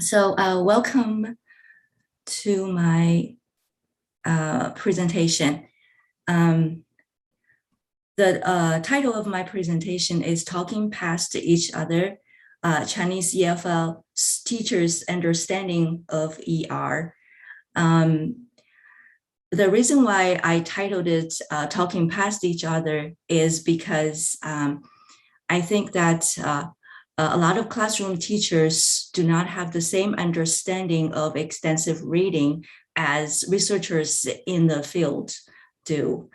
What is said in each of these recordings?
So welcome to my presentation. Um, the title of my presentation is Talking Past Each Other, Chinese EFL Teachers' Understanding of ER. The reason why I titled it Talking Past Each Other is because I think that a lot of classroom teachers do not have the same understanding of extensive reading as researchers in the field do.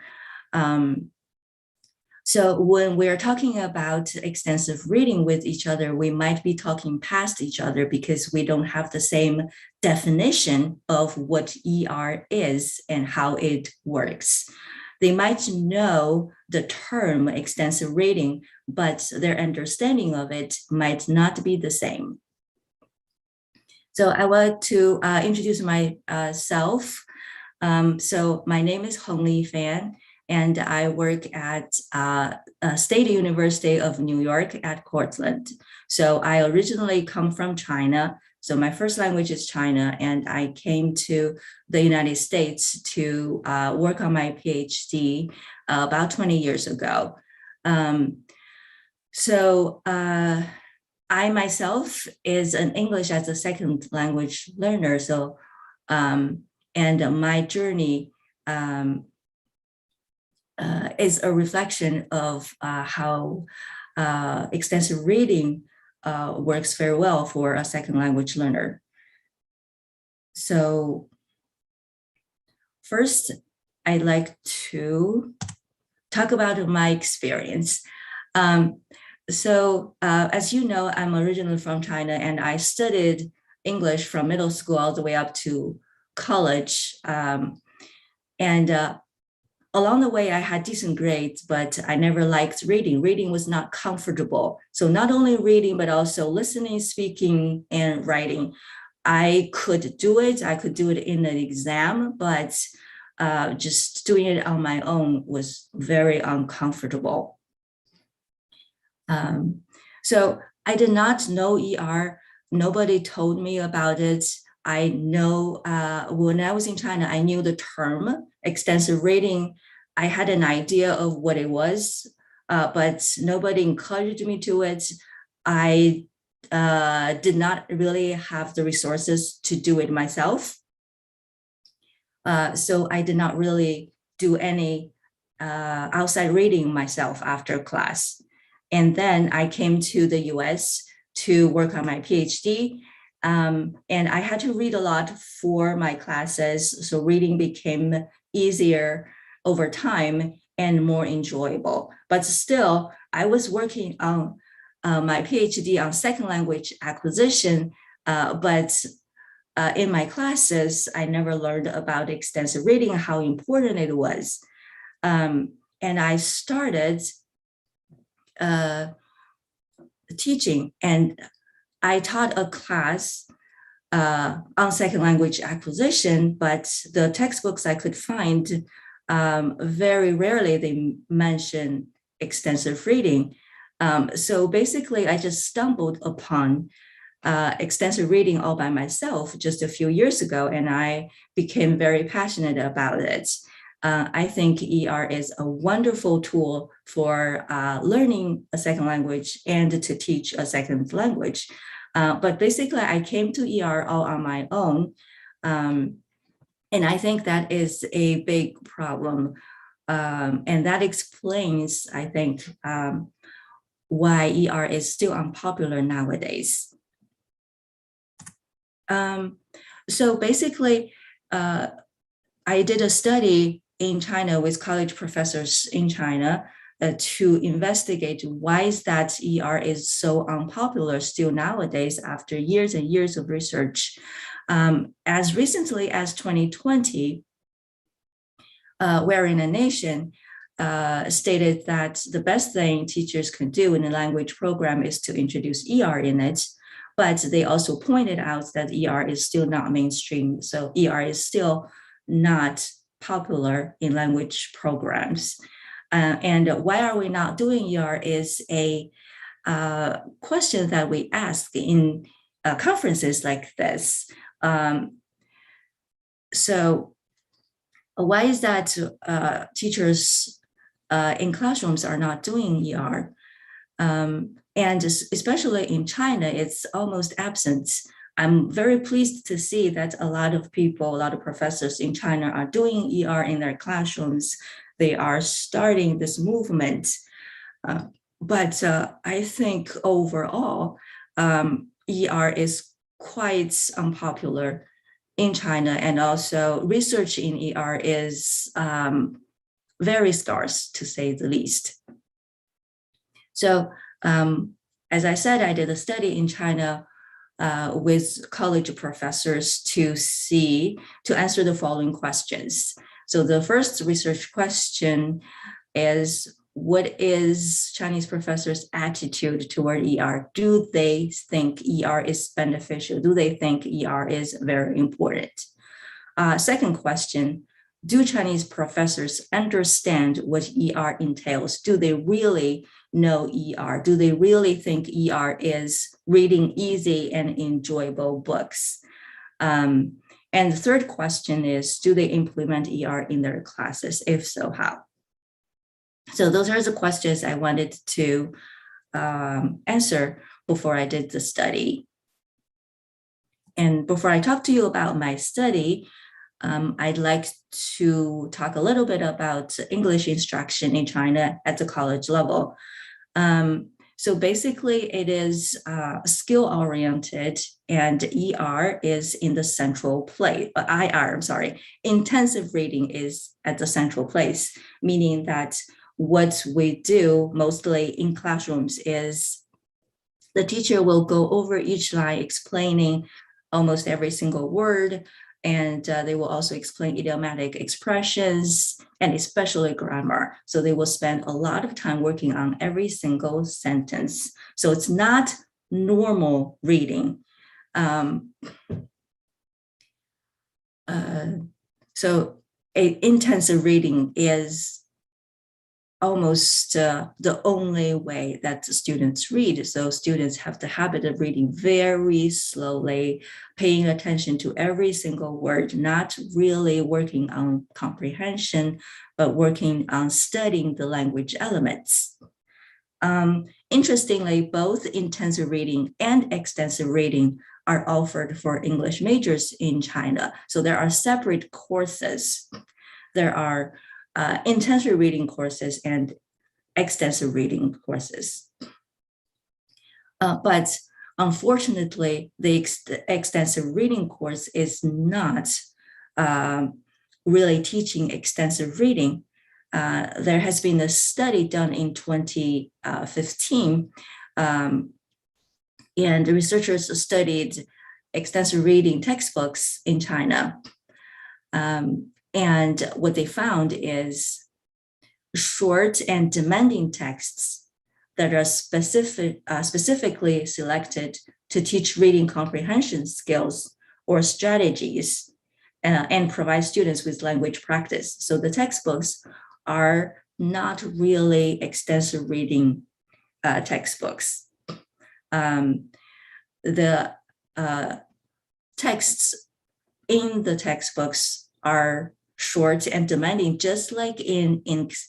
So when we're talking about extensive reading with each other, we might be talking past each other because we don't have the same definition of what ER is and how it works. They might know the term extensive reading, but their understanding of it might not be the same. So I want to introduce myself. So my name is Hongli Fan, and I work at State University of New York at Cortland. So I originally come from China. So my first language is China, and I came to the United States to work on my PhD about 20 years ago. I myself is an English as a second language learner. So, and my journey is a reflection of how extensive reading works very well for a second language learner. So first, I'd like to talk about my experience. As you know, I'm originally from China, and I studied English from middle school all the way up to college. Along the way, I had decent grades, but I never liked reading. Reading was not comfortable. So not only reading, but also listening, speaking, and writing. I could do it. I could do it in an exam, but just doing it on my own was very uncomfortable. So I did not know ER. Nobody told me about it. I know when I was in China, I knew the term extensive reading. I had an idea of what it was, but nobody encouraged me to it. I did not really have the resources to do it myself. So I did not really do any outside reading myself after class. And then I came to the US to work on my PhD. And I had to read a lot for my classes. So reading became easier over time and more enjoyable. But still, I was working on my PhD on second language acquisition. But in my classes, I never learned about extensive reading and how important it was. And I started teaching, and I taught a class on second language acquisition, but the textbooks I could find, very rarely they mention extensive reading. So basically, I just stumbled upon extensive reading all by myself just a few years ago, and I became very passionate about it. I think ER is a wonderful tool for learning a second language and to teach a second language. But basically, I came to ER all on my own. And I think that is a big problem. And that explains, I think, why ER is still unpopular nowadays. So basically, I did a study in China with college professors in China to investigate why is that ER is so unpopular still nowadays after years and years of research. As recently as 2020, We're in a Nation stated that the best thing teachers can do in a language program is to introduce ER in it. But they also pointed out that ER is still not mainstream. So ER is still not popular in language programs. And why are we not doing ER is a question that we ask in conferences like this. So why is that teachers in classrooms are not doing ER? And especially in China, it's almost absent. I'm very pleased to see that a lot of people, a lot of professors in China are doing ER in their classrooms. They are starting this movement. But I think overall, ER is quite unpopular in China, and also research in ER is very scarce, to say the least. So as I said, I did a study in China with college professors to answer the following questions. So the first research question is, what is Chinese professors' attitude toward ER? Do they think ER is beneficial? Do they think ER is very important? Second question, do Chinese professors understand what ER entails? Do they really know ER? Do they really think ER is reading easy and enjoyable books? And the third question is, do they implement ER in their classes? If so, how? So those are the questions I wanted to answer before I did the study. And before I talk to you about my study, I'd like to talk a little bit about English instruction in China at the college level. So basically, it is skill-oriented, and ER is in the central place. Intensive reading is at the central place, meaning that what we do mostly in classrooms is the teacher will go over each line explaining almost every single word, and they will also explain idiomatic expressions and especially grammar. So they will spend a lot of time working on every single sentence. So it's not normal reading. So intensive reading is almost the only way that the students read. So students have the habit of reading very slowly, paying attention to every single word, not really working on comprehension, but working on studying the language elements. Interestingly, both intensive reading and extensive reading are offered for English majors in China. So there are separate courses. There are intensive reading courses and extensive reading courses. But unfortunately, the extensive reading course is not really teaching extensive reading. There has been a study done in 2015, and the researchers studied extensive reading textbooks in China. And what they found is short and demanding texts that are specifically selected to teach reading comprehension skills or strategies and provide students with language practice. So the textbooks are not really extensive reading textbooks. The texts in the textbooks are short and demanding, just like in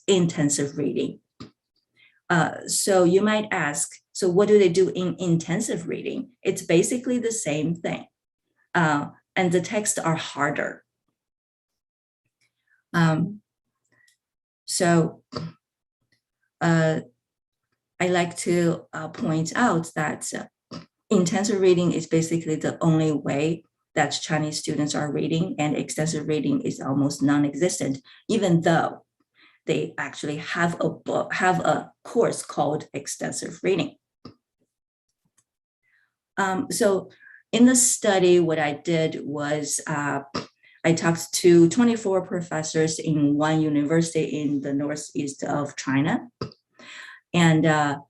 intensive reading. So you might ask, so what do they do in intensive reading? It's basically the same thing. And the texts are harder. So I like to point out that intensive reading is basically the only way that Chinese students are reading, and extensive reading is almost non-existent, even though they actually have a course called extensive reading. So in the study, what I did was I talked to 24 professors in one university in the northeast of China. And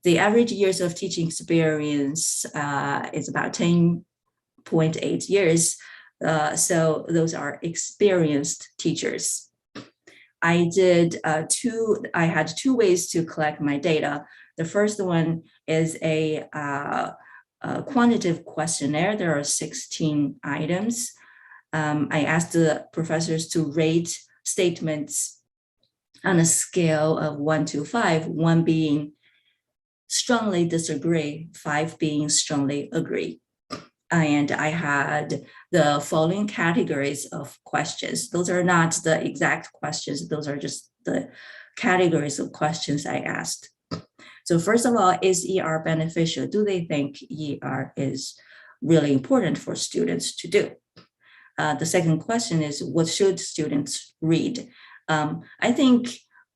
the average years of teaching experience is about 10.8 years. So those are experienced teachers. I had two ways to collect my data. The first one is a quantitative questionnaire. There are 16 items. I asked the professors to rate statements on a scale of 1 to 5, 1 being strongly disagree, 5 being strongly agree. And I had the following categories of questions. Those are not the exact questions. Those are just the categories of questions I asked. So first of all, is ER beneficial? Do they think ER is really important for students to do? The second question is, what should students read? I think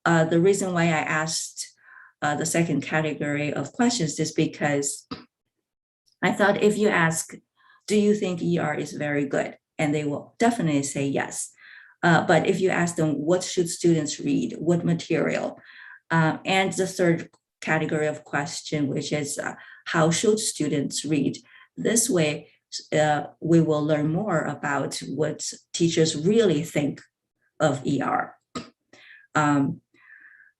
the reason why I asked the second category of questions is because I thought if you ask, do you think ER is very good? And they will definitely say yes. But if you ask them, what should students read? What material? And the third category of question, which is how should students read? This way, we will learn more about what teachers really think of ER.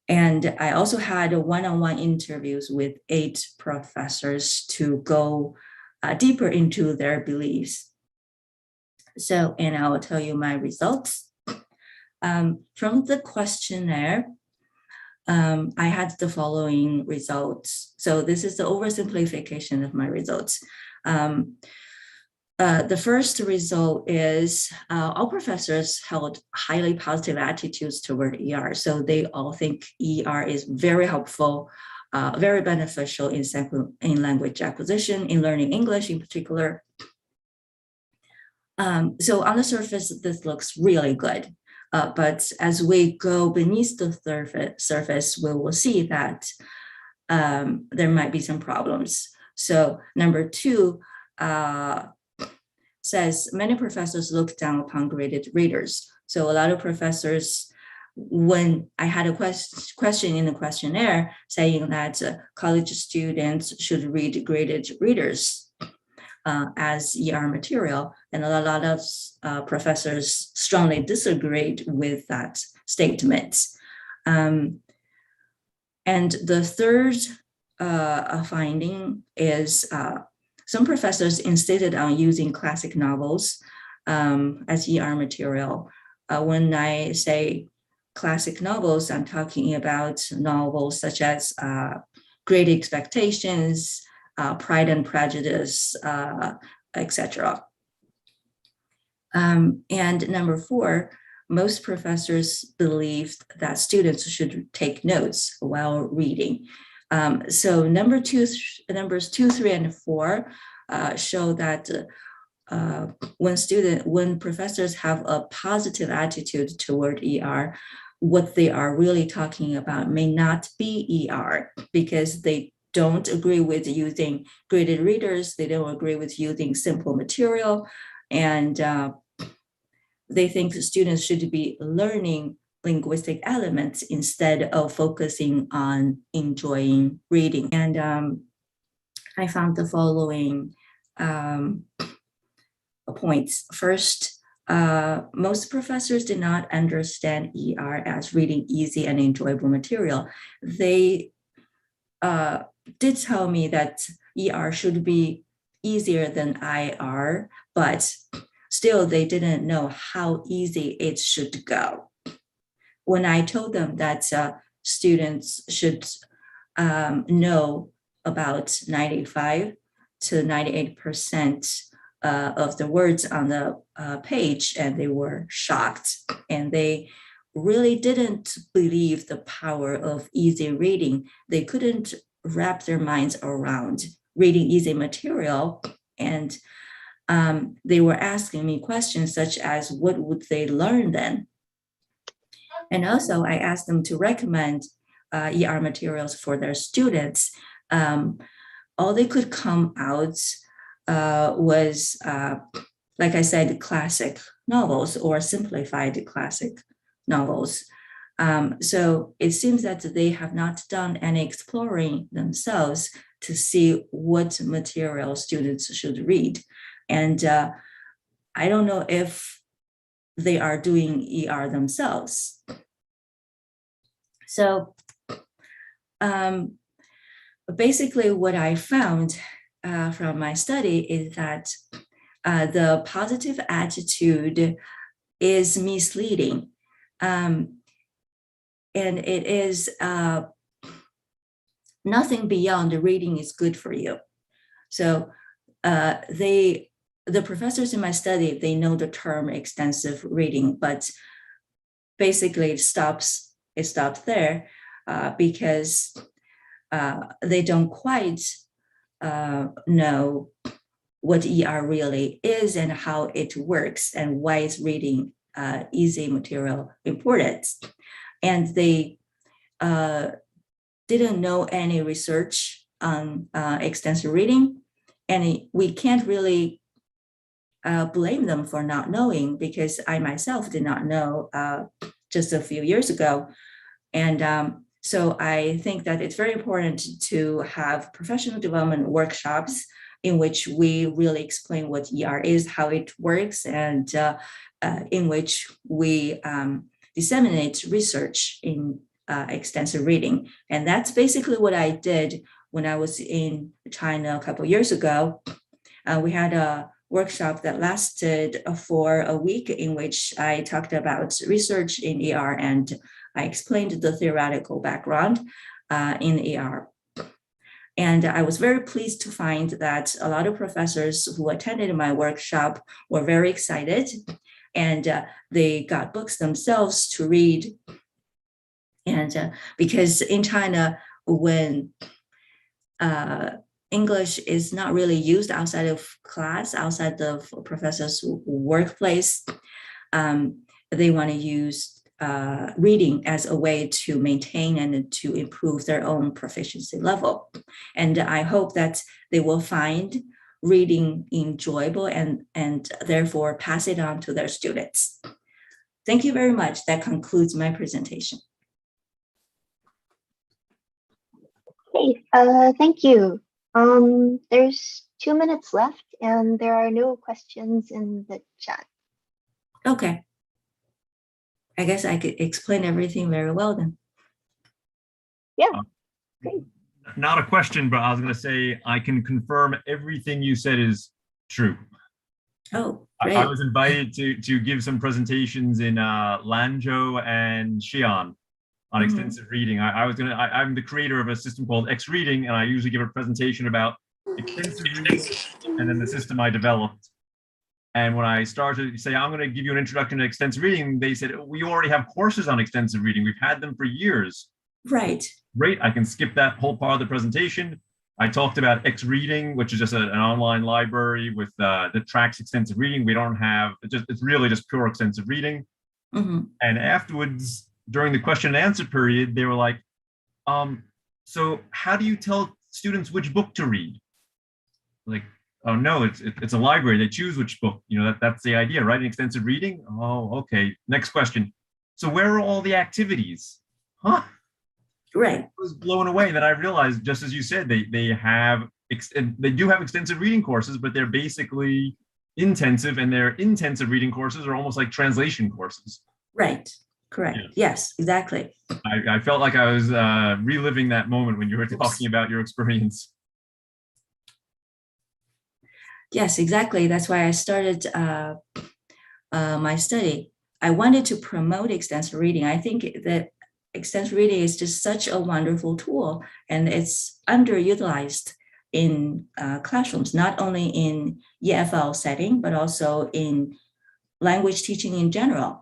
And I also had one-on-one interviews with 8 professors to go deeper into their beliefs. So, and I will tell you my results. From the questionnaire, I had the following results. So this is the oversimplification of my results. The first result is all professors held highly positive attitudes toward ER. So they all think ER is very helpful, very beneficial in language acquisition, in learning English in particular. So on the surface, this looks really good. But as we go beneath the surface, we will see that there might be some problems. So number 2, says many professors look down upon graded readers. So a lot of professors, when I had a question in the questionnaire saying that college students should read graded readers as ER material, and a lot of professors strongly disagreed with that statement. And the third finding is some professors insisted on using classic novels as ER material. When I say classic novels, I'm talking about novels such as Great Expectations, Pride and Prejudice, etc. And number 4, most professors believed that students should take notes while reading. So numbers 2, 3, and 4 show that when professors have a positive attitude toward ER, what they are really talking about may not be ER, because they don't agree with using graded readers, they don't agree with using simple material, and they think the students should be learning linguistic elements instead of focusing on enjoying reading. And I found the following points. First, most professors did not understand ER as reading easy and enjoyable material. They did tell me that ER should be easier than IR, but still they didn't know how easy it should go. When I told them that students should know about 95 to 98% of the words on the page, and they were shocked, and they really didn't believe the power of easy reading. They couldn't wrap their minds around reading easy material, and they were asking me questions such as, what would they learn then? And also I asked them to recommend ER materials for their students. All they could come out was, like I said, classic novels or simplified classic novels. So it seems that they have not done any exploring themselves to see what material students should read. And I don't know if they are doing ER themselves. So basically what I found from my study is that the positive attitude is misleading. And it is nothing beyond reading is good for you. So the professors in my study, they know the term extensive reading, but basically it stops there because they don't quite know what ER really is and how it works and why is reading easy material important. And they didn't know any research on extensive reading, and we can't really blame them for not knowing, because I myself did not know just a few years ago. And so I think that it's very important to have professional development workshops in which we really explain what ER is, how it works, and in which we disseminate research in extensive reading. And that's basically what I did when I was in China a couple of years ago. We had a workshop that lasted for a week in which I talked about research in ER, and I explained the theoretical background in ER. And I was very pleased to find that a lot of professors who attended my workshop were very excited, and they got books themselves to read. And because in China, when English is not really used outside of class, outside of professors' workplace, they want to use reading as a way to maintain and to improve their own proficiency level. And I hope that they will find reading enjoyable and therefore pass it on to their students. Thank you very much. That concludes my presentation. Great, thank you. There's 2 minutes left and there are no questions in the chat. Okay. I guess I could explain everything very well then. Yeah, great. Not a question, but I was going to say I can confirm everything you said is true. Oh, great. I was invited to give some presentations in Lanzhou and Xi'an on extensive reading. I'm the creator of a system called X Reading, and I usually give a presentation about extensive reading and then the system I developed. And when I started to say, I'm going to give you an introduction to extensive reading, they said, we already have courses on extensive reading. We've had them for years. Right. Great. I can skip that whole part of the presentation. I talked about X Reading, which is just an online library with that tracks extensive reading. We don't have, it's really just pure extensive reading. And afterwards, during the question and answer period, they were like, so how do you tell students which book to read? Like, oh no, it's a library. They choose which book. You know, that's the idea, right? In extensive reading. Oh, okay. Next question. So where are all the activities? Huh? Right. I was blown away that I realized, just as you said, they do have extensive reading courses, but they're basically intensive, and their intensive reading courses are almost like translation courses. Right. Correct. Yeah. Yes, exactly. I felt like I was reliving that moment when you were talking about your experience. Yes, exactly. That's why I started my study. I wanted to promote extensive reading. I think that extensive reading is just such a wonderful tool, and it's underutilized in classrooms, not only in EFL setting, but also in language teaching in general.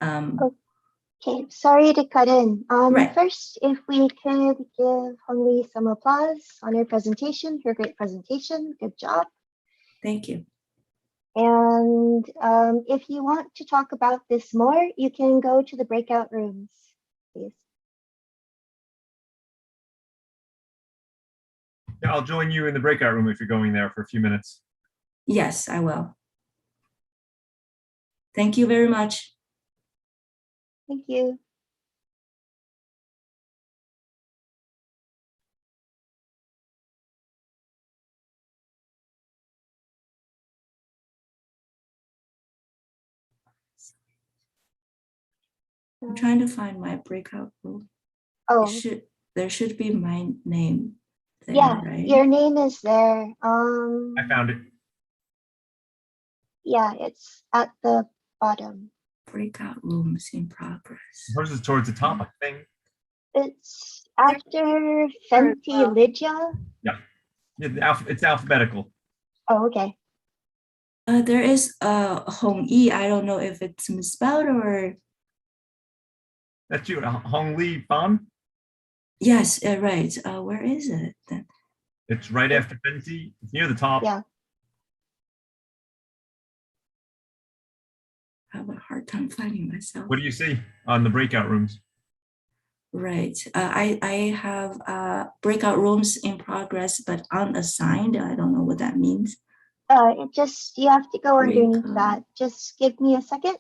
Okay, sorry to cut in. Right. First, if we could give Hongli some applause on her presentation, her great presentation. Good job. Thank you. And if you want to talk about this more, you can go to the breakout rooms, please. Yeah, I'll join you in the breakout room if you're going there for a few minutes. Yes, I will. Thank you very much. Thank you. I'm trying to find my breakout room. Oh, There should be my name. there, Yeah, right? your name is there. I found it. Yeah, it's at the bottom. Breakout rooms in progress. Hers is towards the top, I think. It's after Fenty Lydia. Yeah, it's alphabetical. Oh, okay. There is Hongyi. I don't know if it's misspelled or That's you, Hongli Fan. yes, right. Where is it then? It's right after Fenty. It's near the top. Yeah. I have a hard time finding myself. What do you see on the breakout rooms? Right. I have breakout rooms in progress, but unassigned. I don't know what that means. It just, you have to go underneath Breakout. that. Just give me a second.